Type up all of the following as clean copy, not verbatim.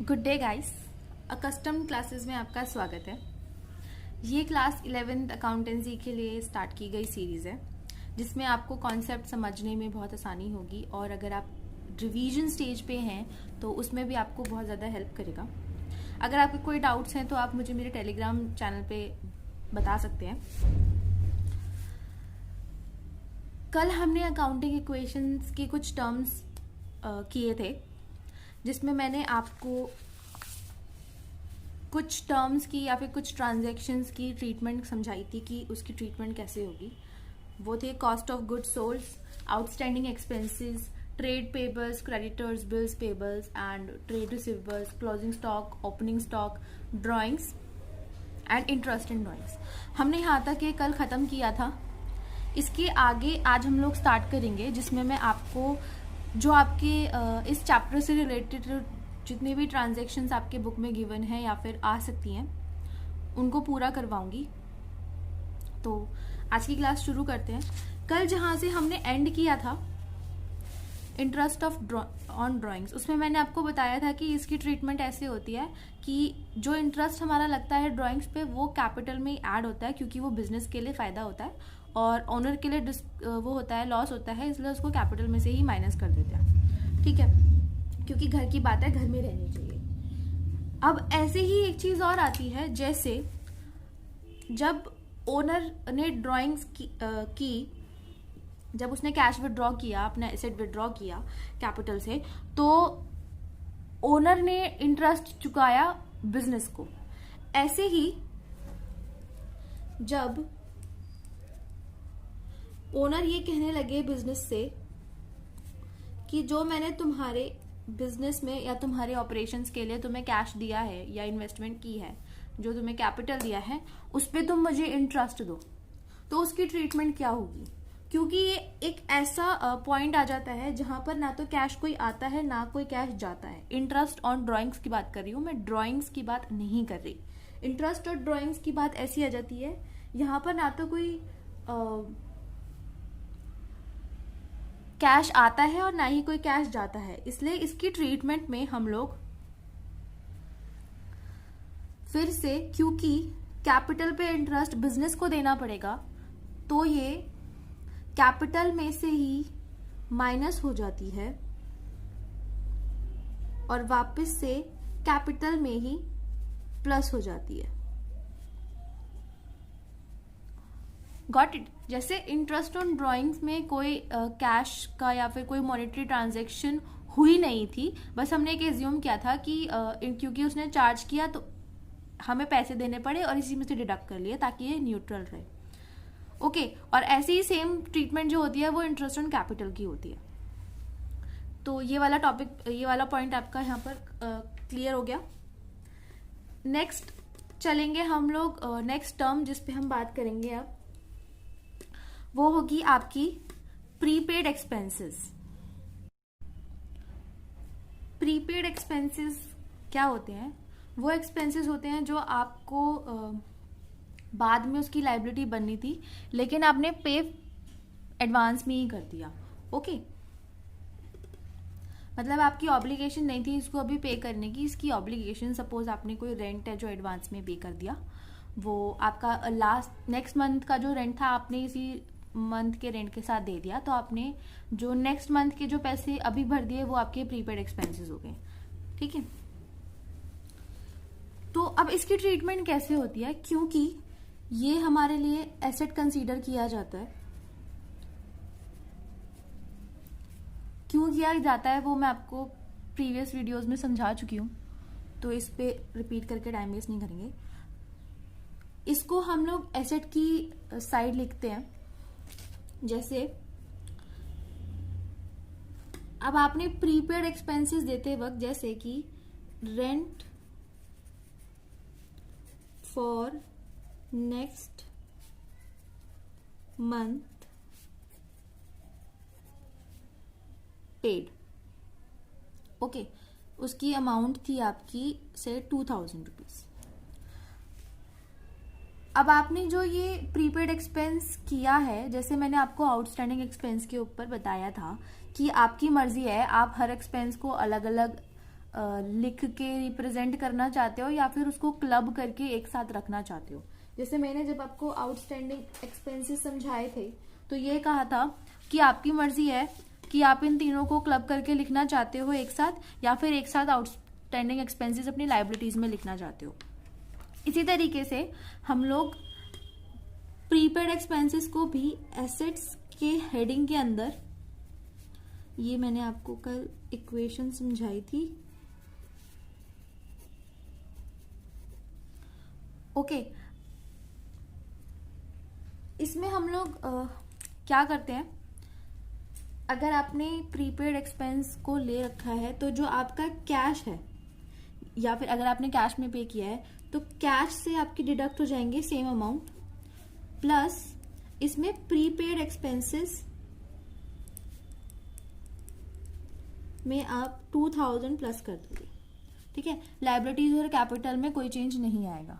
Good day guys. Accustomed classes में आपका स्वागत है। ये क्लास 11th अकाउंटेंसी के लिए स्टार्ट की गई सीरीज़ है जिसमें आपको कॉन्सेप्ट समझने में बहुत आसानी होगी और अगर आप रिवीजन स्टेज पे हैं तो उसमें भी आपको बहुत ज़्यादा हेल्प करेगा। अगर आपके कोई डाउट्स हैं तो आप मुझे मेरे टेलीग्राम चैनल पे बता सकते हैं। कल हमने अकाउंटिंग इक्वेशंस के कुछ टर्म्स किए थे जिसमें मैंने आपको कुछ टर्म्स की या फिर कुछ ट्रांजैक्शंस की ट्रीटमेंट समझाई थी कि उसकी ट्रीटमेंट कैसे होगी। वो थे cost of goods sold, outstanding expenses, trade payables, creditors, bills payables and trade receivables, closing stock, opening stock, drawings and interest in drawings. हमने यहाँ तक ये कल ख़त्म किया था। इसके आगे आज हम लोग स्टार्ट करेंगे जिसमें मैं आपको जो आपके इस चैप्टर से रिलेटेड जितनी भी ट्रांजैक्शंस आपके बुक में गिवन है या फिर आ सकती हैं उनको पूरा करवाऊंगी। तो आज की क्लास शुरू करते हैं। कल जहाँ से हमने एंड किया था इंटरेस्ट ऑन ड्राइंग्स, उसमें मैंने आपको बताया था कि इसकी ट्रीटमेंट ऐसे होती है कि जो इंटरेस्ट हमारा लगता है ड्राइंग्स पे वो कैपिटल में ऐड होता है क्योंकि वो बिजनेस के लिए फ़ायदा होता है और ओनर के लिए वो होता है लॉस होता है, इसलिए उसको कैपिटल में से ही माइनस कर देते हैं। ठीक है, क्योंकि घर की बात है, घर में रहनी चाहिए। अब ऐसे ही एक चीज़ और आती है, जैसे जब ओनर ने ड्राइंग्स की जब उसने कैश विड्रॉ किया, अपना एसेट विड्रॉ किया कैपिटल से, तो ओनर ने इंटरेस्ट चुकाया बिजनेस को। ऐसे ही जब ओनर ये कहने लगे बिजनेस से कि जो मैंने तुम्हारे बिजनेस में या तुम्हारे ऑपरेशंस के लिए तुम्हें कैश दिया है या इन्वेस्टमेंट की है, जो तुम्हें कैपिटल दिया है, उस पर तुम मुझे इंटरेस्ट दो, तो उसकी ट्रीटमेंट क्या होगी? क्योंकि ये एक ऐसा पॉइंट आ जाता है जहां पर ना तो कैश कोई आता है ना कोई कैश जाता है। इंटरेस्ट ऑन ड्राइंग्स की बात कर रही हूँ मैं, ड्राइंग्स की बात नहीं कर रही। इंटरेस्ट और ड्राइंग्स की बात ऐसी आ जाती है यहाँ पर ना तो कोई कैश आता है और ना ही कोई कैश जाता है, इसलिए इसकी ट्रीटमेंट में हम लोग फिर से, क्योंकि कैपिटल पे इंटरेस्ट बिजनेस को देना पड़ेगा, तो ये कैपिटल में से ही माइनस हो जाती है और वापस से कैपिटल में ही प्लस हो जाती है। Got it? जैसे इंटरेस्ट ऑन ड्राइंग्स में कोई कैश का या फिर कोई मॉनेटरी ट्रांजैक्शन हुई नहीं थी, बस हमने एक एज्यूम किया था कि क्योंकि उसने चार्ज किया तो हमें पैसे देने पड़े और इसी में से डिडक्ट कर लिए ताकि ये न्यूट्रल रहे। ओके, और ऐसे ही सेम ट्रीटमेंट जो होती है वो इंटरेस्ट ऑन कैपिटल की होती है। तो ये वाला टॉपिक, ये वाला पॉइंट आपका यहाँ पर क्लियर हो गया। नेक्स्ट चलेंगे हम लोग, नेक्स्ट टर्म जिस पे हम बात करेंगे अब वो होगी आपकी प्रीपेड एक्सपेंसेस। प्रीपेड एक्सपेंसेस क्या होते हैं? वो एक्सपेंसेस होते हैं जो आपको बाद में उसकी लायबिलिटी बननी थी लेकिन आपने पे एडवांस में ही कर दिया। ओके, मतलब आपकी ऑब्लिगेशन नहीं थी इसको अभी पे करने की, इसकी ऑब्लिगेशन, सपोज आपने कोई रेंट है जो एडवांस में पे कर दिया, वो आपका लास्ट नेक्स्ट मंथ का जो रेंट था आपने इसी मंथ के रेंट के साथ दे दिया, तो आपने जो नेक्स्ट मंथ के जो पैसे अभी भर दिए वो आपके प्रीपेड एक्सपेंसेस हो गए। ठीक है, तो अब इसकी ट्रीटमेंट कैसे होती है? क्योंकि ये हमारे लिए एसेट कंसीडर किया जाता है। क्यों किया जाता है वो मैं आपको प्रीवियस वीडियोस में समझा चुकी हूँ, तो इस पे रिपीट करके टाइम वेस्ट नहीं करेंगे। इसको हम लोग एसेट की साइड लिखते हैं। जैसे अब आपने प्रीपेड एक्सपेंसेस देते वक्त, जैसे कि rent for next month paid. Okay, उसकी अमाउंट थी आपकी से 2000 रुपीज। अब आपने जो ये प्रीपेड एक्सपेंस किया है, जैसे मैंने आपको आउटस्टैंडिंग एक्सपेंस के ऊपर बताया था कि आपकी मर्जी है, आप हर एक्सपेंस को अलग अलग लिख के रिप्रेजेंट करना चाहते हो या फिर उसको क्लब करके एक साथ रखना चाहते हो। जैसे मैंने जब आपको आउटस्टैंडिंग एक्सपेंसेस समझाए थे तो ये कहा था कि आपकी मर्जी है कि आप इन तीनों को क्लब करके लिखना चाहते हो एक साथ या फिर एक साथ आउटस्टैंडिंग एक्सपेंसेस अपनी लाइबिलिटीज में लिखना चाहते हो। इसी तरीके से हम लोग प्रीपेड एक्सपेंसेस को भी एसेट्स के हेडिंग के अंदर, ये मैंने आपको कल इक्वेशन समझाई थी, ओके। इसमें हम लोग क्या करते हैं, अगर आपने प्रीपेड एक्सपेंस को ले रखा है तो जो आपका कैश है या फिर अगर आपने कैश में पे किया है तो कैश से आपकी डिडक्ट हो जाएंगे सेम अमाउंट, प्लस इसमें प्रीपेड एक्सपेंसेस में आप 2000 प्लस कर दोगे, ठीक है। लायबिलिटीज और कैपिटल में कोई चेंज नहीं आएगा,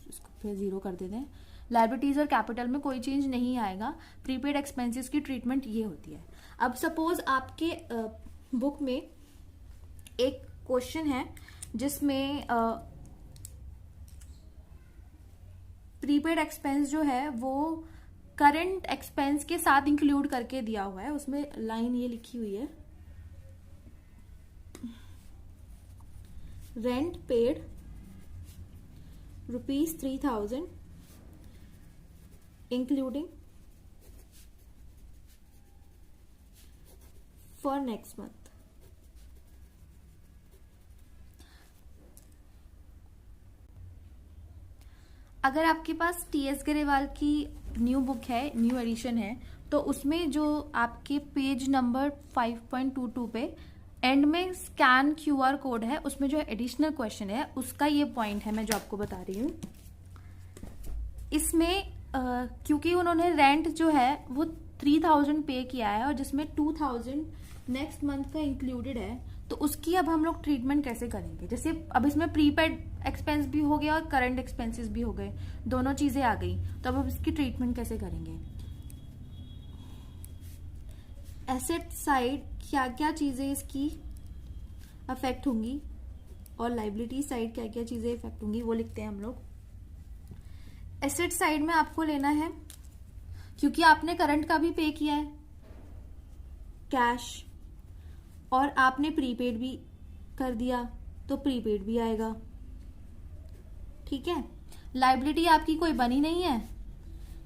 इसको फिर जीरो कर देते हैं। लायबिलिटीज और कैपिटल में कोई चेंज नहीं आएगा। प्रीपेड एक्सपेंसेस की ट्रीटमेंट ये होती है। अब सपोज आपके बुक में एक क्वेश्चन है जिसमें प्रीपेड एक्सपेंस जो है वो करंट एक्सपेंस के साथ इंक्लूड करके दिया हुआ है। उसमें लाइन ये लिखी हुई है, rent paid ₹3000 including for next month. अगर आपके पास टीएस गरेवाल की न्यू बुक है, न्यू एडिशन है, तो उसमें जो आपके पेज नंबर 5.22 पे एंड में स्कैन क्यूआर कोड है, उसमें जो एडिशनल क्वेश्चन है उसका ये पॉइंट है मैं जो आपको बता रही हूँ। इसमें क्योंकि उन्होंने रेंट जो है वो 3000 पे किया है और जिसमें 2000 नेक्स्ट मंथ का इंक्लूडेड है, तो उसकी अब हम लोग ट्रीटमेंट कैसे करेंगे। जैसे अब इसमें प्रीपेड एक्सपेंस भी हो गया और करंट एक्सपेंसेस भी हो गए, दोनों चीजें आ गई, तो अब इसकी ट्रीटमेंट कैसे करेंगे। एसेट साइड क्या क्या चीजें इसकी अफेक्ट होंगी और लाइबिलिटी साइड क्या क्या चीजें इफेक्ट होंगी वो लिखते हैं हम लोग। एसेट साइड में आपको लेना है, क्योंकि आपने करंट का भी पे किया है कैश और आपने प्रीपेड भी कर दिया तो प्रीपेड भी आएगा, ठीक है। लाइबिलिटी आपकी कोई बनी नहीं है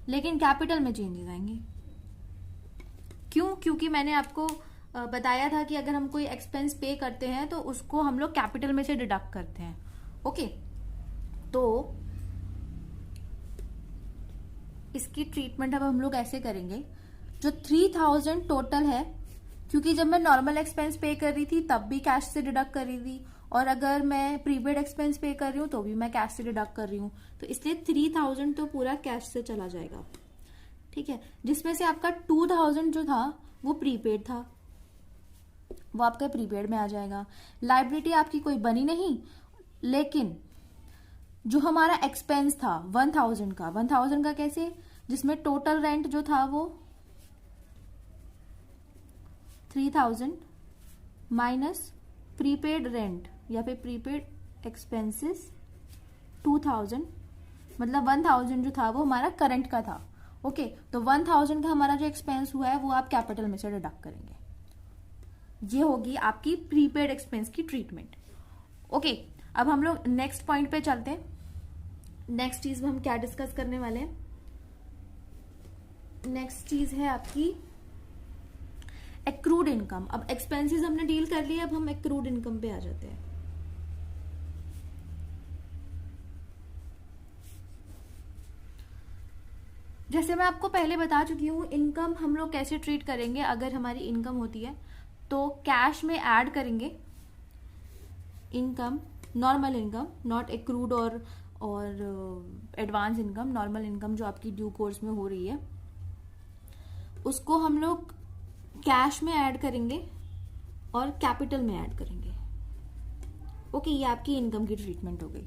लेकिन कैपिटल में चेंजेस आएंगे। क्यों? क्योंकि मैंने आपको बताया था कि अगर हम कोई एक्सपेंस पे करते हैं तो उसको हम लोग कैपिटल में से डिडक्ट करते हैं, ओके। तो इसकी ट्रीटमेंट अब हम लोग ऐसे करेंगे, जो 3000 टोटल है, क्योंकि जब मैं नॉर्मल एक्सपेंस पे कर रही थी तब भी कैश से डिडक्ट कर रही थी और अगर मैं प्रीपेड एक्सपेंस पे कर रही हूँ तो भी मैं कैश से डिडक्ट कर रही हूँ, तो इसलिए 3000 तो पूरा कैश से चला जाएगा, ठीक है। जिसमें से आपका 2000 जो था वो प्रीपेड था, वो आपका प्रीपेड में आ जाएगा। लाइबिलिटी आपकी कोई बनी नहीं, लेकिन जो हमारा एक्सपेंस था 1000 का कैसे, जिसमें टोटल रेंट जो था वो 3000 माइनस प्रीपेड रेंट या फिर प्रीपेड एक्सपेंसेस 2000, मतलब 1000 जो था वो हमारा करंट का था, ओके। तो 1000 का हमारा जो एक्सपेंस हुआ है वो आप कैपिटल में से डिडक्ट करेंगे। ये होगी आपकी प्रीपेड एक्सपेंस की ट्रीटमेंट, ओके। अब हम लोग नेक्स्ट पॉइंट पे चलते हैं। नेक्स्ट चीज में हम क्या डिस्कस करने वाले हैं, नेक्स्ट चीज है आपकी एक्रूड इनकम। अब एक्सपेंसेस हमने डील कर लिए, अब हम एक्रूड इनकम पे आ जाते हैं। जैसे मैं आपको पहले बता चुकी हूँ, इनकम हम लोग कैसे ट्रीट करेंगे। अगर हमारी इनकम होती है तो कैश में ऐड करेंगे income, normal income, not accrued और एडवांस इनकम, नॉर्मल इनकम जो आपकी ड्यू कोर्स में हो रही है उसको हम लोग कैश में ऐड करेंगे और कैपिटल में ऐड करेंगे, ओके। ये आपकी इनकम की ट्रीटमेंट हो गई।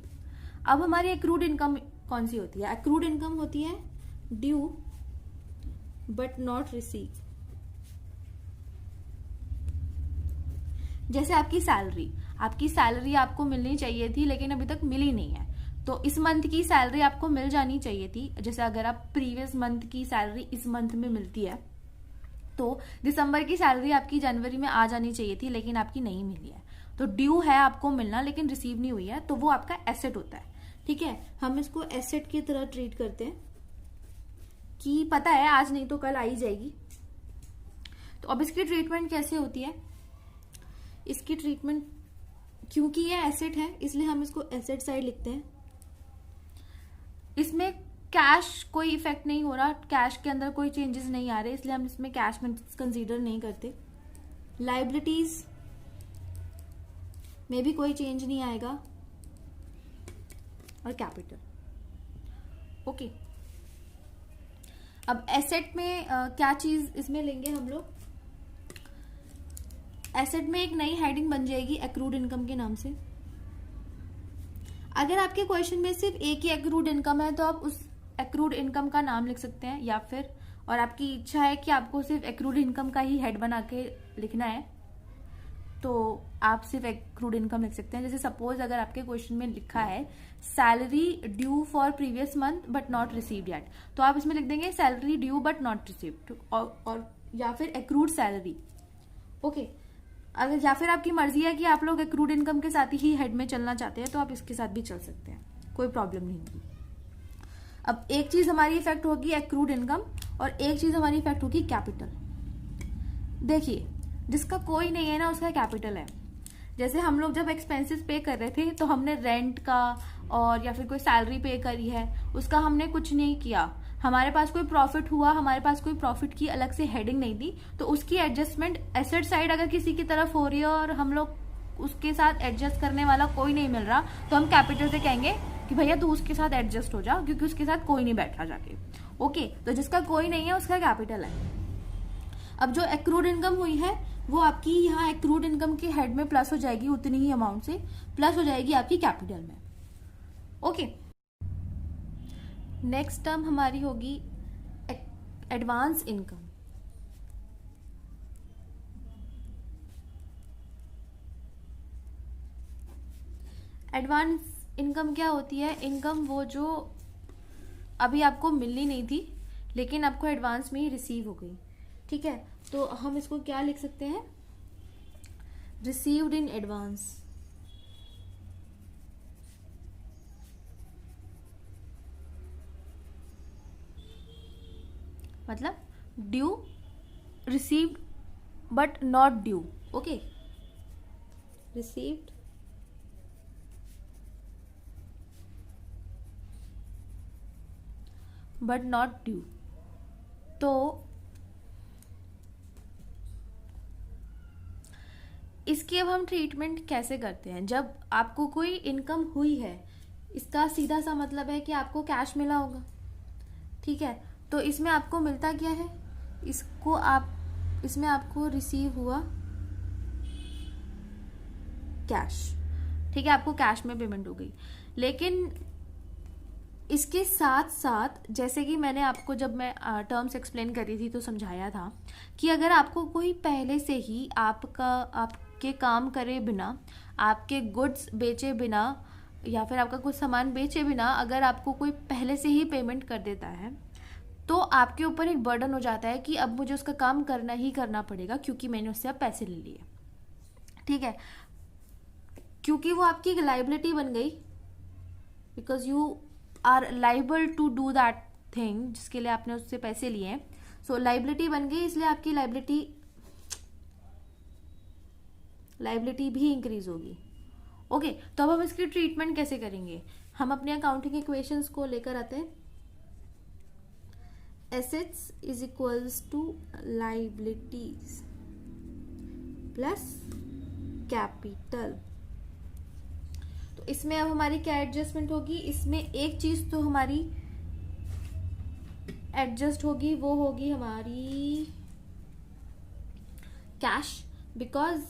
अब हमारी एक्रूड इनकम कौन सी होती है? एक्रूड इनकम होती है ड्यू बट नॉट रिसीव। जैसे आपकी सैलरी, आपकी सैलरी आपको मिलनी चाहिए थी लेकिन अभी तक मिली नहीं है, तो इस मंथ की सैलरी आपको मिल जानी चाहिए थी। जैसे अगर आप प्रीवियस मंथ की सैलरी इस मंथ में मिलती है तो दिसंबर की सैलरी आपकी जनवरी में आ जानी चाहिए थी लेकिन आपकी नहीं मिली है, तो ड्यू है आपको मिलना लेकिन रिसीव नहीं हुई है, तो वो आपका एसेट होता है। ठीक है, हम इसको एसेट की तरह ट्रीट करते हैं कि पता है आज नहीं तो कल आ ही जाएगी। तो अब इसकी ट्रीटमेंट कैसे होती है? इसकी ट्रीटमेंट, क्योंकि ये एसेट है इसलिए हम इसको एसेट साइड लिखते हैं। इसमें कैश कोई इफेक्ट नहीं हो रहा, कैश के अंदर कोई चेंजेस नहीं आ रहे, इसलिए हम इसमें कैश कंसीडर नहीं करते। लाइबिलिटीज में भी कोई चेंज नहीं आएगा, और कैपिटल। ओके, अब एसेट में क्या चीज इसमें लेंगे हम लोग? एसेट में एक नई हेडिंग बन जाएगी एक्रूड इनकम के नाम से। अगर आपके क्वेश्चन में सिर्फ एक ही एक्रूड इनकम है तो आप उस एक्रूड इनकम का नाम लिख सकते हैं, या फिर और आपकी इच्छा है कि आपको सिर्फ एक्रूड इनकम का ही हेड बना के लिखना है तो आप सिर्फ एक्रूड इनकम लिख सकते हैं। जैसे सपोज अगर आपके क्वेश्चन में लिखा है salary due for previous month but not received yet, तो आप इसमें लिख देंगे salary due but not received, और या फिर एक्रूड सैलरी। ओके, अगर या फिर आपकी मर्जी है कि आप लोग एक्रूड इनकम के साथ ही हेड में चलना चाहते हैं तो आप इसके साथ भी चल सकते हैं, कोई प्रॉब्लम नहीं होगी। अब एक चीज हमारी इफेक्ट होगी एक्रूड इनकम और एक चीज हमारी इफेक्ट होगी कैपिटल। देखिए, जिसका कोई नहीं है ना उसका कैपिटल है। जैसे हम लोग जब एक्सपेंसेस पे कर रहे थे तो हमने रेंट का और या फिर कोई सैलरी पे करी है, उसका हमने कुछ नहीं किया, हमारे पास कोई प्रॉफिट हुआ, हमारे पास कोई प्रॉफिट की अलग से हेडिंग नहीं दी, तो उसकी एडजस्टमेंट एसेट साइड अगर किसी की तरफ हो रही है और हम लोग उसके साथ एडजस्ट करने वाला कोई नहीं मिल रहा तो हम कैपिटल से कहेंगे कि भैया तू उसके साथ एडजस्ट हो जा, क्योंकि उसके साथ कोई नहीं बैठा जाके। ओके, तो जिसका कोई नहीं है उसका कैपिटल है। अब जो एक्रूड इनकम हुई है वो आपकी यहाँ एक्रूड इनकम के हेड में प्लस हो जाएगी, उतनी ही अमाउंट से प्लस हो जाएगी आपकी कैपिटल में। ओके, नेक्स्ट टर्म हमारी होगी एडवांस इनकम। एडवांस इनकम क्या होती है? इनकम वो जो अभी आपको मिलनी नहीं थी लेकिन आपको एडवांस में ही रिसीव हो गई। ठीक है, तो हम इसको क्या लिख सकते हैं? Received in advance. मतलब due, received but not due. Okay, received but not due. तो इसकी अब हम ट्रीटमेंट कैसे करते हैं? जब आपको कोई इनकम हुई है, इसका सीधा सा मतलब है कि आपको कैश मिला होगा। ठीक है, तो इसमें आपको मिलता क्या है? इसमें आपको रिसीव हुआ कैश। ठीक है, आपको कैश में पेमेंट हो गई, लेकिन इसके साथ साथ जैसे कि मैंने आपको जब मैं टर्म्स एक्सप्लेन करी थी तो समझाया था कि अगर आपको कोई पहले से ही आपके काम करे बिना, आपके गुड्स बेचे बिना या फिर आपका कुछ सामान बेचे बिना अगर आपको कोई पहले से ही पेमेंट कर देता है तो आपके ऊपर एक बर्डन हो जाता है कि अब मुझे उसका काम करना ही करना पड़ेगा क्योंकि मैंने उससे अब पैसे ले लिए। ठीक है, क्योंकि वो आपकी एक लाइबिलिटी बन गई, because you are liable to do that thing जिसके लिए आपने उससे पैसे लिए। सो लाइबिलिटी बन गई, इसलिए आपकी लाइबिलिटी भी इंक्रीज होगी। ओके, तो अब हम इसकी ट्रीटमेंट कैसे करेंगे? हम अपने अकाउंटिंग इक्वेशंस को लेकर आते हैं। Assets is equals to liabilities plus capital. तो इसमें अब हमारी क्या एडजस्टमेंट होगी? इसमें एक चीज तो हमारी एडजस्ट होगी, वो होगी हमारी कैश, बिकॉज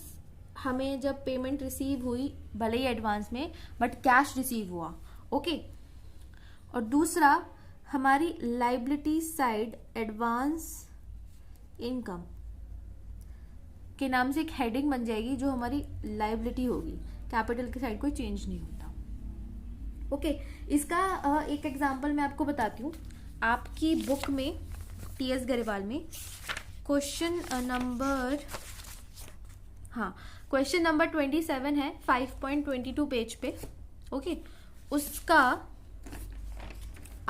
हमें जब पेमेंट रिसीव हुई भले ही एडवांस में बट कैश रिसीव हुआ। ओके, और दूसरा हमारी लाइबिलिटी साइड एडवांस इनकम के नाम से एक हेडिंग बन जाएगी जो हमारी लाइबिलिटी होगी। कैपिटल की साइड कोई चेंज नहीं होता। ओके, इसका एक एग्जांपल मैं आपको बताती हूँ। आपकी बुक में टीएस गरेवाल में क्वेश्चन नंबर 27 है 5.22 पेज पे। ओके, उसका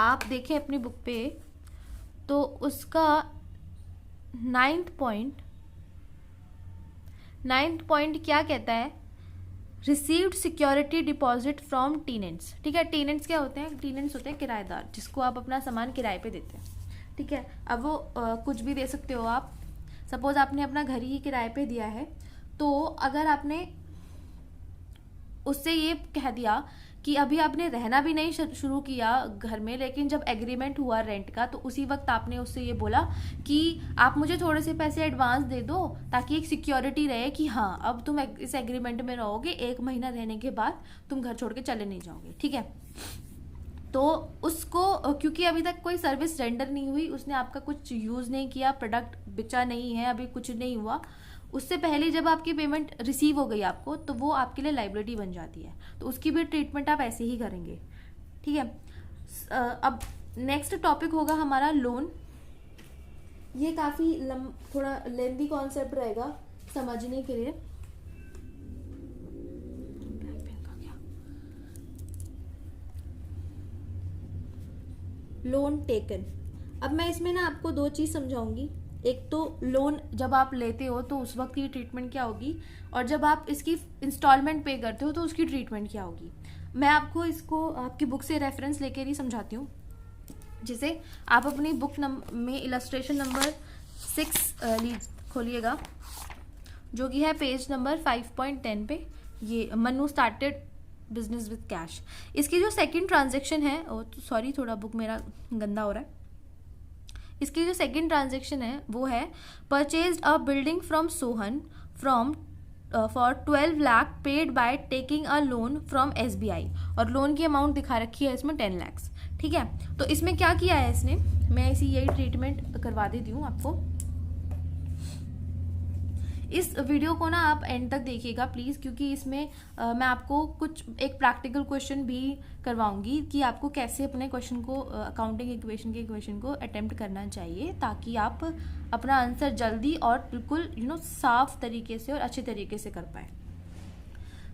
आप देखें अपनी बुक पे तो उसका 9th पॉइंट क्या कहता है, received security deposit from tenants. ठीक है, टेनेंट्स क्या होते हैं? टेनेंट्स होते हैं किराएदार, जिसको आप अपना सामान किराए पे देते हैं। ठीक है, अब वो कुछ भी दे सकते हो आप। सपोज आपने अपना घर ही किराए पे दिया है, तो अगर आपने उससे ये कह दिया कि अभी आपने रहना भी नहीं शुरू किया घर में, लेकिन जब एग्रीमेंट हुआ रेंट का तो उसी वक्त आपने उससे ये बोला कि आप मुझे थोड़े से पैसे एडवांस दे दो, ताकि एक सिक्योरिटी रहे कि हाँ अब तुम इस एग्रीमेंट में रहोगे, 1 महीना रहने के बाद तुम घर छोड़ के चले नहीं जाओगे। ठीक है, तो उसको क्योंकि अभी तक कोई सर्विस रेंडर नहीं हुई, उसने आपका कुछ यूज़ नहीं किया, प्रोडक्ट बेचा नहीं है, अभी कुछ नहीं हुआ, उससे पहले जब आपकी पेमेंट रिसीव हो गई आपको, तो वो आपके लिए लाइबिलिटी बन जाती है, तो उसकी भी ट्रीटमेंट आप ऐसे ही करेंगे। ठीक है, अब नेक्स्ट टॉपिक होगा हमारा लोन। ये काफ़ी थोड़ा लेंथी कॉन्सेप्ट रहेगा समझने के लिए। लोन टेकन, अब मैं इसमें ना आपको 2 चीज़ समझाऊंगी। एक तो लोन जब आप लेते हो तो उस वक्त की ट्रीटमेंट क्या होगी, और जब आप इसकी इंस्टॉलमेंट पे करते हो तो उसकी ट्रीटमेंट क्या होगी। मैं आपको इसको आपकी बुक से रेफरेंस लेकर ही समझाती हूँ, जिसे आप अपनी बुक में इलस्ट्रेशन नंबर 6 खोलिएगा, जो कि है पेज नंबर 5.10 पे। ये Mannu started business with cash. इसकी जो सेकंड ट्रांजेक्शन है, सॉरी थोड़ा बुक मेरा गंदा हो रहा है। इसकी जो सेकंड ट्रांजेक्शन है वो है purchased a building from Sohan from for 12 lakh paid by taking a loan from SBI, और लोन की अमाउंट दिखा रखी है इसमें 10 लाख। ठीक है, तो इसमें क्या किया है इसने, मैं इसी यही ट्रीटमेंट करवा देती हूँ आपको। इस वीडियो को ना आप एंड तक देखिएगा प्लीज़, क्योंकि इसमें मैं आपको कुछ एक प्रैक्टिकल क्वेश्चन भी करवाऊंगी कि आपको कैसे अपने क्वेश्चन को अकाउंटिंग इक्वेशन के क्वेश्चन को अटेम्प्ट करना चाहिए, ताकि आप अपना आंसर जल्दी और बिल्कुल साफ तरीके से और अच्छे तरीके से कर पाए।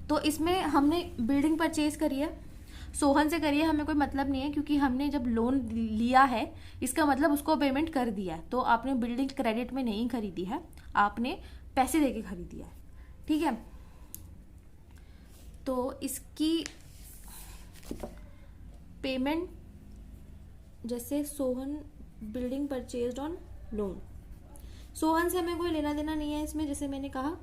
तो इसमें हमने बिल्डिंग परचेज करी है, सोहन से करिए, हमें कोई मतलब नहीं है, क्योंकि हमने जब लोन लिया है इसका मतलब उसको पेमेंट कर दिया है। तो आपने बिल्डिंग क्रेडिट में नहीं खरीदी है, आपने पैसे देके खरीदी है। ठीक है, तो इसकी पेमेंट जैसे Sohan building purchased on loan, Sohan से हमें कोई लेना देना नहीं है इसमें, जैसे मैंने कहा।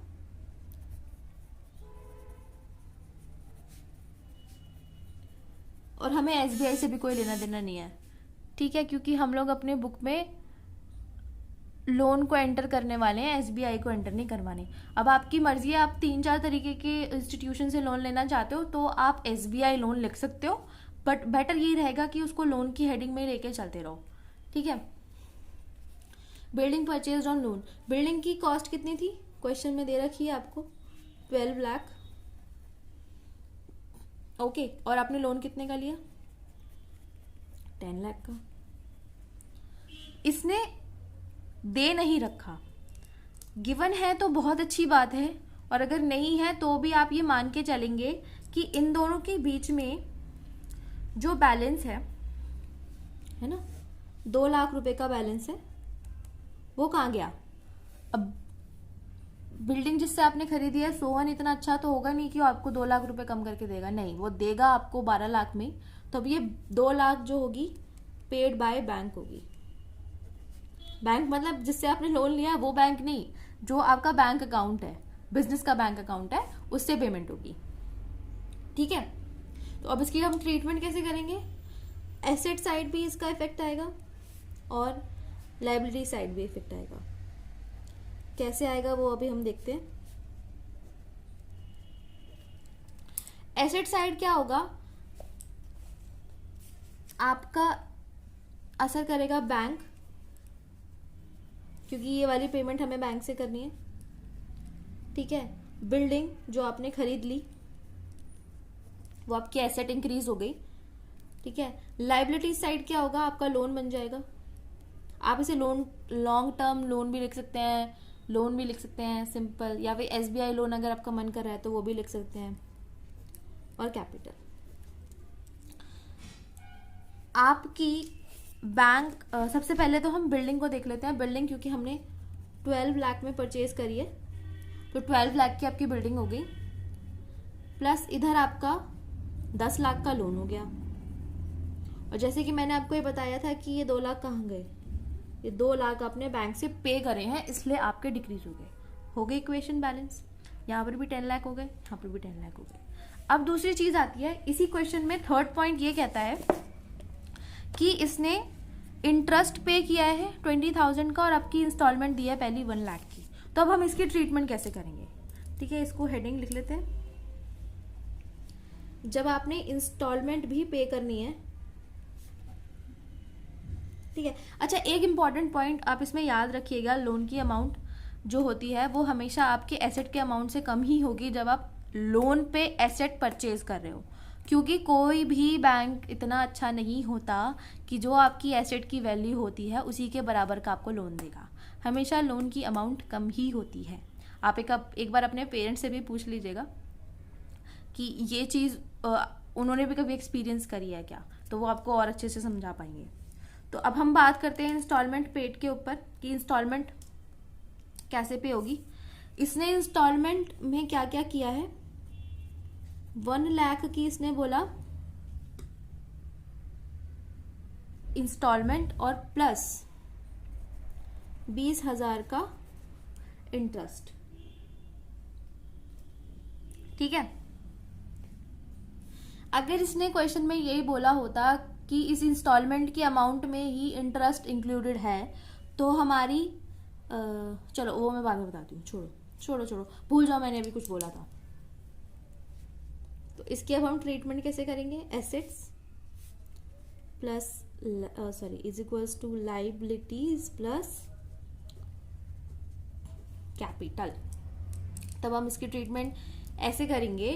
और हमें SBI से भी कोई लेना देना नहीं है। ठीक है, क्योंकि हम लोग अपने बुक में लोन को एंटर करने वाले हैं, SBI को एंटर नहीं करवाने। अब आपकी मर्जी है, आप 3-4 तरीके के इंस्टीट्यूशन से लोन लेना चाहते हो तो आप SBI लोन लिख सकते हो, बट बेटर यही रहेगा कि उसको लोन की हेडिंग में लेके चलते रहो। ठीक है, building purchase on loan, building की कॉस्ट कितनी थी क्वेश्चन में दे रखी है आपको, 12 लाख। ओके, और आपने लोन कितने का लिया, 10 लाख का। इसने दे नहीं रखा, गिवन है तो बहुत अच्छी बात है, और अगर नहीं है तो भी आप ये मान के चलेंगे कि इन दोनों के बीच में जो बैलेंस है ना, 2 लाख रुपए का बैलेंस है, वो कहाँ गया। अब बिल्डिंग जिससे आपने खरीदी है, सोहन इतना अच्छा तो होगा नहीं कि वो आपको 2 लाख रुपए कम करके देगा, नहीं, वो देगा आपको 12 लाख में। तो अब ये 2 लाख जो होगी पेड बाय बैंक होगी। बैंक मतलब जिससे आपने लोन लिया वो बैंक नहीं, जो आपका बैंक अकाउंट है, बिजनेस का बैंक अकाउंट है, उससे पेमेंट होगी। ठीक है, तो अब इसकी हम ट्रीटमेंट कैसे करेंगे, एसेट साइड भी इसका इफेक्ट आएगा और लायबिलिटी साइड भी इफेक्ट आएगा। कैसे आएगा वो अभी हम देखते हैं। एसेट साइड क्या होगा, आपका असर करेगा बैंक, क्योंकि ये वाली पेमेंट हमें बैंक से करनी है। ठीक है, बिल्डिंग जो आपने खरीद ली, वो आपकी एसेट इंक्रीज हो गई, ठीक है। लाइबिलिटी साइड क्या होगा, आपका लोन बन जाएगा। आप इसे लोन, लॉन्ग टर्म लोन भी लिख सकते हैं, लोन भी लिख सकते हैं सिंपल, या फिर एसबीआई लोन अगर आपका मन कर रहा है तो वो भी लिख सकते हैं। और कैपिटल, आपकी बैंक, सबसे पहले तो हम बिल्डिंग को देख लेते हैं। बिल्डिंग क्योंकि हमने 12 लाख में परचेज करी है, तो 12 लाख की आपकी बिल्डिंग हो गई, प्लस इधर आपका 10 लाख का लोन हो गया। और जैसे कि मैंने आपको ये बताया था कि ये 2 लाख कहाँ गए, ये 2 लाख आपने बैंक से पे करे हैं, इसलिए आपके डिक्रीज हो गई इक्वेशन बैलेंस। यहाँ पर भी 10 लाख हो गए, यहाँ पर भी 10 लाख हो गए। अब दूसरी चीज आती है इसी क्वेश्चन में, थर्ड पॉइंट ये कहता है कि इसने इंटरेस्ट पे किया है 20,000 का और आपकी इंस्टॉलमेंट दी है पहली 1 लाख की। तो अब हम इसकी ट्रीटमेंट कैसे करेंगे, ठीक है, इसको हेडिंग लिख लेते हैं। जब आपने इंस्टॉलमेंट भी पे करनी है, ठीक है। अच्छा, एक इंपॉर्टेंट पॉइंट आप इसमें याद रखिएगा, लोन की अमाउंट जो होती है वो हमेशा आपके एसेट के अमाउंट से कम ही होगी जब आप लोन पे एसेट परचेज कर रहे हो, क्योंकि कोई भी बैंक इतना अच्छा नहीं होता कि जो आपकी एसेट की वैल्यू होती है उसी के बराबर का आपको लोन देगा। हमेशा लोन की अमाउंट कम ही होती है। आप एक बार अपने पेरेंट्स से भी पूछ लीजिएगा कि ये चीज़ उन्होंने भी कभी एक्सपीरियंस करी है क्या, तो वो आपको और अच्छे से समझा पाएंगे। तो अब हम बात करते हैं इंस्टॉलमेंट पेड के ऊपर कि इंस्टॉलमेंट कैसे पे होगी। इसने इंस्टॉलमेंट में क्या क्या किया है, 1 लाख की इसने बोला इंस्टॉलमेंट और प्लस 20,000 का इंटरेस्ट, ठीक है। अगर इसने क्वेश्चन में यही बोला होता कि इस इंस्टॉलमेंट की अमाउंट में ही इंटरेस्ट इंक्लूडेड है, तो हमारी चलो वो मैं बाद में बताती हूँ, छोड़ो भूल जाओ, मैंने अभी कुछ बोला था। तो इसकी अब हम ट्रीटमेंट कैसे करेंगे, assets plus is equals to liabilities plus capital. तब हम इसकी ट्रीटमेंट ऐसे करेंगे,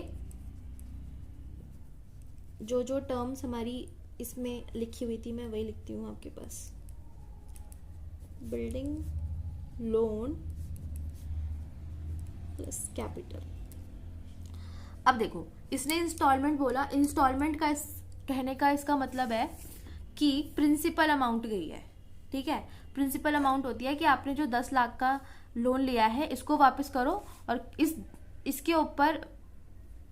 जो टर्म्स हमारी इसमें लिखी हुई थी मैं वही लिखती हूँ आपके पास। Building loan plus capital. अब देखो, इसने इंस्टॉलमेंट बोला, इंस्टॉलमेंट का कहने का इसका मतलब है कि प्रिंसिपल अमाउंट गई है, ठीक है। प्रिंसिपल अमाउंट होती है कि आपने जो 10 लाख का लोन लिया है इसको वापस करो और इसके ऊपर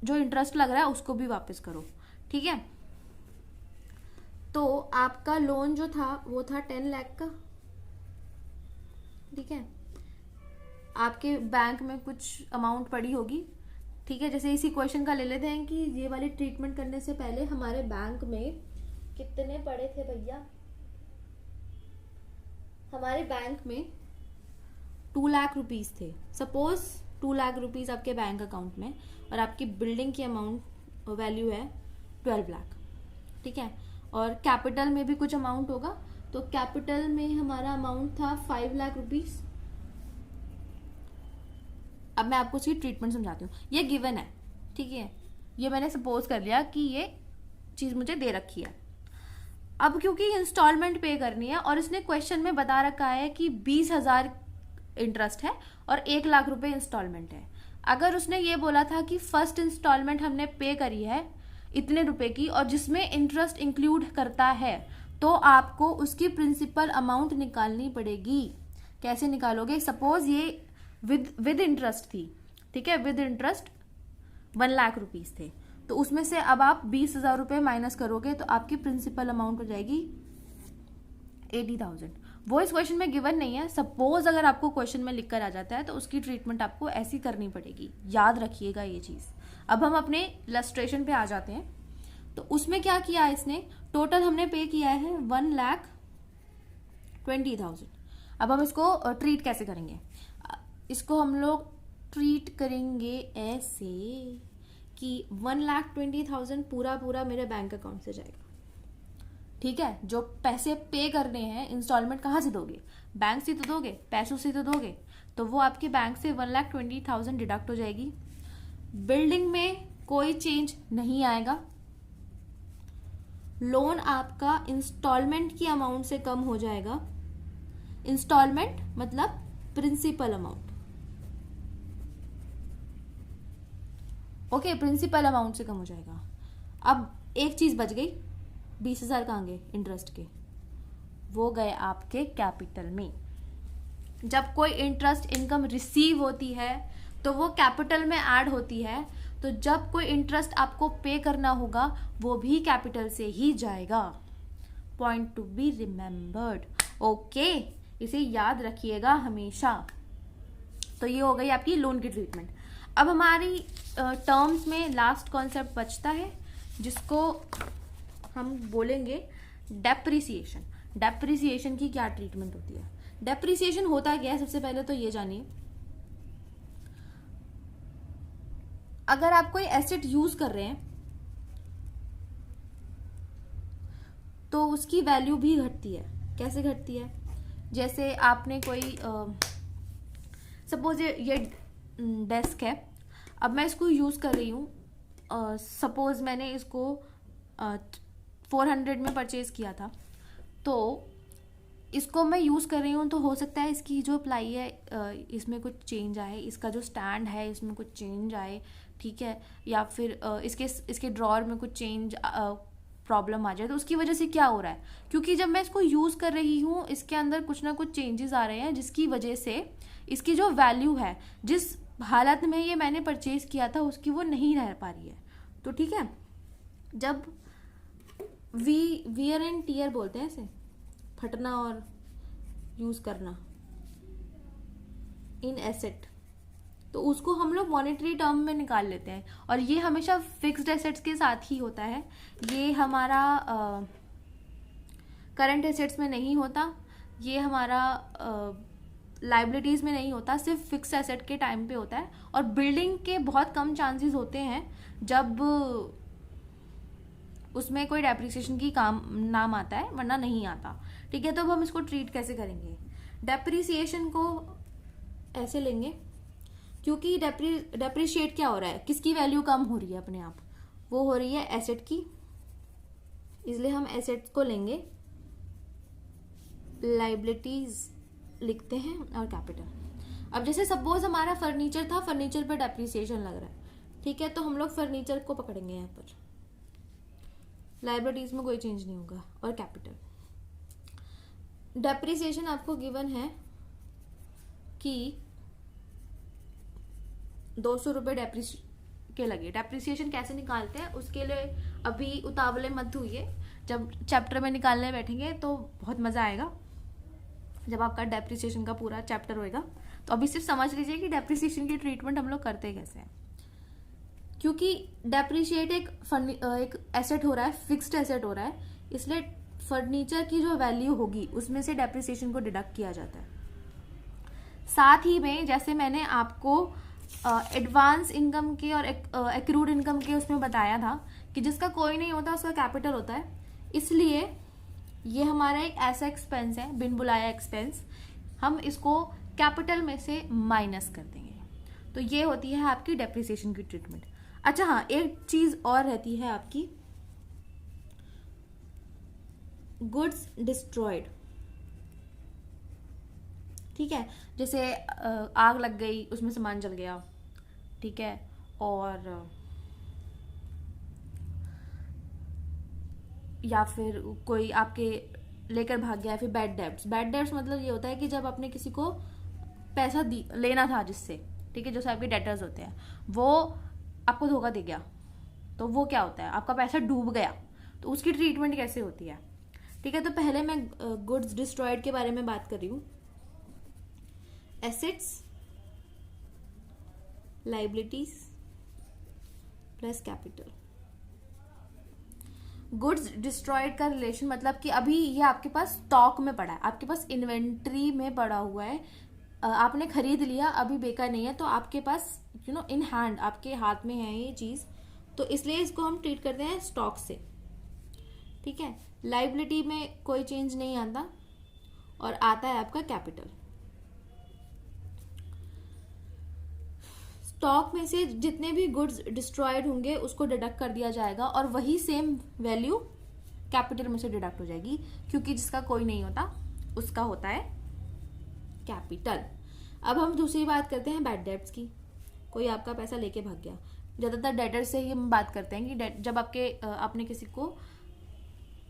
जो इंटरेस्ट लग रहा है उसको भी वापस करो, ठीक है। तो आपका लोन जो था वो था 10 लाख का, ठीक है। आपके बैंक में कुछ अमाउंट पड़ी होगी, ठीक है। जैसे इसी क्वेश्चन का ले लेते हैं कि ये वाली ट्रीटमेंट करने से पहले हमारे बैंक में कितने पड़े थे भैया, हमारे बैंक में 2 लाख रुपीस थे। सपोज 2 लाख रुपीस आपके बैंक अकाउंट में और आपकी बिल्डिंग की अमाउंट वैल्यू है 12 लाख, ठीक है। और कैपिटल में भी कुछ अमाउंट होगा, तो कैपिटल में हमारा अमाउंट था 5 लाख रुपीस। अब मैं आपको इसकी ट्रीटमेंट समझाती हूँ। ये गिवन है, ठीक है, ये मैंने सपोज कर लिया कि ये चीज मुझे दे रखी है। अब क्योंकि इंस्टॉलमेंट पे करनी है और इसने क्वेश्चन में बता रखा है कि 20,000 इंटरेस्ट है और 1 लाख रुपए इंस्टॉलमेंट है। अगर उसने ये बोला था कि फर्स्ट इंस्टॉलमेंट हमने पे करी है इतने रुपए की और जिसमें इंटरेस्ट इंक्लूड करता है, तो आपको उसकी प्रिंसिपल अमाउंट निकालनी पड़ेगी। कैसे निकालोगे, सपोज ये विद इंटरेस्ट थी, ठीक है, विद इंटरेस्ट 1 लाख रुपीस थे, तो उसमें से अब आप 20,000 रुपए माइनस करोगे तो आपकी प्रिंसिपल अमाउंट हो जाएगी 80,000। वो इस क्वेश्चन में गिवन नहीं है, सपोज अगर आपको क्वेश्चन में लिख कर आ जाता है तो उसकी ट्रीटमेंट आपको ऐसी करनी पड़ेगी, याद रखिएगा ये चीज। अब हम अपने इलस्ट्रेशन पे आ जाते हैं। तो उसमें क्या किया इसने, टोटल हमने पे किया है 1,20,000। अब हम इसको ट्रीट कैसे करेंगे, इसको हम लोग ट्रीट करेंगे ऐसे कि 1,20,000 पूरा मेरे बैंक अकाउंट से जाएगा, ठीक है। जो पैसे पे करने हैं इंस्टॉलमेंट कहाँ से दोगे, बैंक से तो दोगे, पैसों से तो दोगे, तो वो आपके बैंक से 1,20,000 डिडक्ट हो जाएगी। बिल्डिंग में कोई चेंज नहीं आएगा। लोन आपका इंस्टॉलमेंट की अमाउंट से कम हो जाएगा। इंस्टॉलमेंट मतलब principal amount, okay, principal amount से कम हो जाएगा। अब एक चीज बच गई, 20,000 कहाँ गए इंटरेस्ट के, वो गए आपके कैपिटल में। जब कोई इंटरेस्ट इनकम रिसीव होती है तो वो कैपिटल में ऐड होती है, तो जब कोई इंटरेस्ट आपको पे करना होगा वो भी कैपिटल से ही जाएगा। Point to be remembered, okay, इसे याद रखिएगा हमेशा। तो ये हो गई आपकी लोन की ट्रीटमेंट। अब हमारी टर्म्स में लास्ट कॉन्सेप्ट बचता है जिसको हम बोलेंगे डेप्रिसिएशन। डेप्रिसिएशन की क्या ट्रीटमेंट होती है? डेप्रिसिएशन होता क्या है, सबसे पहले तो ये जानिए। अगर आप कोई एसेट यूज कर रहे हैं तो उसकी वैल्यू भी घटती है। कैसे घटती है? जैसे आपने कोई सपोज ये डेस्क है, अब मैं इसको यूज कर रही हूँ। सपोज मैंने इसको 400 में परचेज किया था, तो इसको मैं यूज़ कर रही हूँ, तो हो सकता है इसकी जो प्लाई है इसमें कुछ चेंज आए, इसका जो स्टैंड है इसमें कुछ चेंज आए, ठीक है, या फिर इसके ड्रॉअर में कुछ चेंज प्रॉब्लम आ जाए। तो उसकी वजह से क्या हो रहा है, क्योंकि जब मैं इसको यूज़ कर रही हूँ इसके अंदर कुछ ना कुछ चेंजेस आ रहे हैं, जिसकी वजह से इसकी जो वैल्यू है, जिस हालत में ये मैंने परचेज किया था उसकी वो नहीं रह पा रही है। तो ठीक है, जब वियर एंड टीयर बोलते हैं इसे, फटना और यूज करना इन एसेट, तो उसको हम लोग मॉनेटरी टर्म में निकाल लेते हैं, और ये हमेशा फिक्स्ड एसेट्स के साथ ही होता है। ये हमारा करंट एसेट्स में नहीं होता, ये हमारा लाइबिलिटीज में नहीं होता, सिर्फ फिक्स एसेट के टाइम पे होता है। और बिल्डिंग के बहुत कम चांसेस होते हैं जब उसमें कोई डेप्रिसिएशन की काम नाम आता है, वरना नहीं आता। ठीक है, तो अब हम इसको ट्रीट कैसे करेंगे? डेप्रिसिएशन को ऐसे लेंगे, क्योंकि डेप्रिशिएट क्या हो रहा है, किसकी वैल्यू कम हो रही है अपने आप, वो हो रही है एसेट की, इसलिए हम एसेट्स को लेंगे, लाइबिलिटीज लिखते हैं और कैपिटल। अब जैसे सपोज हमारा फर्नीचर था, फर्नीचर पर डेप्रिसिएशन लग रहा है, ठीक है, तो हम लोग फर्नीचर को पकड़ेंगे यहाँ पर, लाइबिलिटीज में कोई चेंज नहीं होगा, और कैपिटल। डेप्रिसिएशन आपको गिवन है कि 200 रुपये के लगे। डेप्रिसिएशन कैसे निकालते हैं उसके लिए अभी उतावले मत हुइए, जब चैप्टर में निकालने बैठेंगे तो बहुत मजा आएगा, जब आपका डेप्रिसिएशन का पूरा चैप्टर होएगा। तो अभी सिर्फ समझ लीजिए कि डेप्रिसिएशन की ट्रीटमेंट हम लोग करते कैसे हैं। क्योंकि डेप्रिशिएट एक एसेट हो रहा है, फिक्स्ड एसेट हो रहा है, इसलिए फर्नीचर की जो वैल्यू होगी उसमें से डेप्रिसिएशन को डिडक्ट किया जाता है। साथ ही में जैसे मैंने आपको एडवांस इनकम के और एक्रूड इनकम के उसमें बताया था कि जिसका कोई नहीं होता उसका कैपिटल होता है, इसलिए ये हमारा एक ऐसा एक्सपेंस है, बिन बुलाया एक्सपेंस, हम इसको कैपिटल में से माइनस कर देंगे। तो ये होती है आपकी डेप्रिसिएशन की ट्रीटमेंट। अच्छा हाँ, एक चीज और रहती है आपकी, गुड्स डिस्ट्रॉयड। ठीक है, जैसे आग लग गई, उसमें सामान जल गया, ठीक है, और या फिर कोई आपके लेकर भाग गया, फिर बैड डेब्ट्स। बैड डेब्ट्स मतलब ये होता है कि जब आपने किसी को पैसा लेना था जिससे, ठीक है, जो आपके डेटर्स होते हैं, वो आपको धोखा दे गया, तो वो क्या होता है, आपका पैसा डूब गया, तो उसकी ट्रीटमेंट कैसे होती है? ठीक है, तो पहले मैं गुड्स डिस्ट्रॉयड के बारे में बात कर रही हूँ। Assets, liabilities plus capital. Goods destroyed का रिलेशन मतलब कि अभी ये आपके पास स्टॉक में पड़ा है, आपके पास इन्वेंट्री में पड़ा हुआ है, आपने खरीद लिया, अभी बेकार नहीं है, तो आपके पास इन हैंड, आपके हाथ में है ये चीज, तो इसलिए इसको हम ट्रीट करते हैं स्टॉक से। ठीक है, लाइबिलिटी में कोई चेंज नहीं आता, और आता है आपका कैपिटल। स्टॉक में से जितने भी गुड्स डिस्ट्रॉयड होंगे उसको डिडक्ट कर दिया जाएगा और वही सेम वैल्यू कैपिटल में से डिडक्ट हो जाएगी, क्योंकि जिसका कोई नहीं होता उसका होता है कैपिटल। अब हम दूसरी बात करते हैं बैड डेब्ट्स की। कोई आपका पैसा लेके भाग गया। ज्यादातर डेटर से ही हम बात करते हैं कि जब आपने किसी को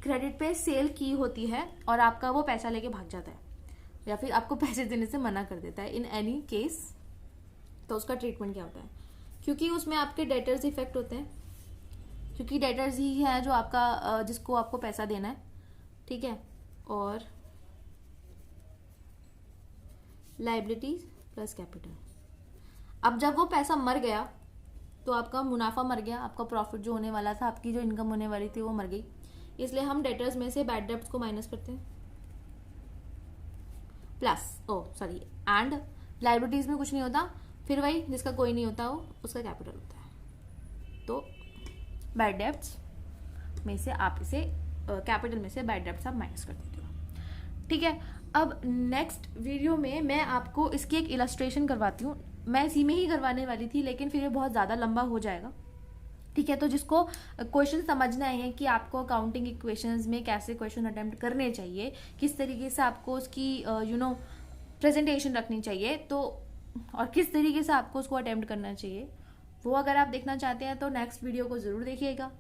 क्रेडिट पे सेल की होती है और आपका वो पैसा लेके भाग जाता है या फिर आपको पैसे देने से मना कर देता है इन एनी केस, तो उसका ट्रीटमेंट क्या होता है? क्योंकि उसमें आपके डेटर्स इफेक्ट होते हैं, क्योंकि डेटर्स ही है जो आपका जिसको आपको पैसा देना है, ठीक है। और लायबिलिटीज प्लस कैपिटल। अब जब वो पैसा मर गया तो आपका मुनाफा मर गया, आपका प्रॉफिट जो होने वाला था, आपकी जो इनकम होने वाली थी वो मर गई। इसलिए हम डेटर्स में से बैड डेब्ट्स को माइनस करते हैं एंड लायबिलिटीज में कुछ नहीं होता, फिर वही जिसका कोई नहीं होता वो उसका कैपिटल होता है। तो बैड डेब्ट्स में से आप इसे कैपिटल में से बैड डेब्ट्स आप माइनस कर देते हो, ठीक है। अब नेक्स्ट वीडियो में मैं आपको इसकी एक इलस्ट्रेशन करवाती हूँ। मैं इसी में ही करवाने वाली थी लेकिन फिर ये बहुत ज़्यादा लंबा हो जाएगा, ठीक है। तो जिसको क्वेश्चन समझना है कि आपको अकाउंटिंग इक्वेशंस में कैसे क्वेश्चन अटेम्प्ट करने चाहिए, किस तरीके से आपको उसकी प्रेजेंटेशन रखनी चाहिए, तो और किस तरीके से आपको उसको अटेम्प्ट करना चाहिए, वो अगर आप देखना चाहते हैं तो नेक्स्ट वीडियो को ज़रूर देखिएगा।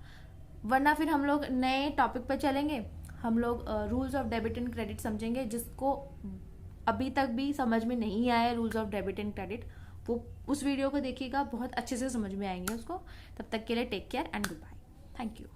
वरना फिर हम लोग नए टॉपिक पर चलेंगे, हम लोग rules of debit and credit समझेंगे, जिसको अभी तक भी समझ में नहीं आया rules of debit and credit, वो उस वीडियो को देखिएगा, बहुत अच्छे से समझ में आएंगे उसको। तब तक के लिए take care and goodbye, thank you.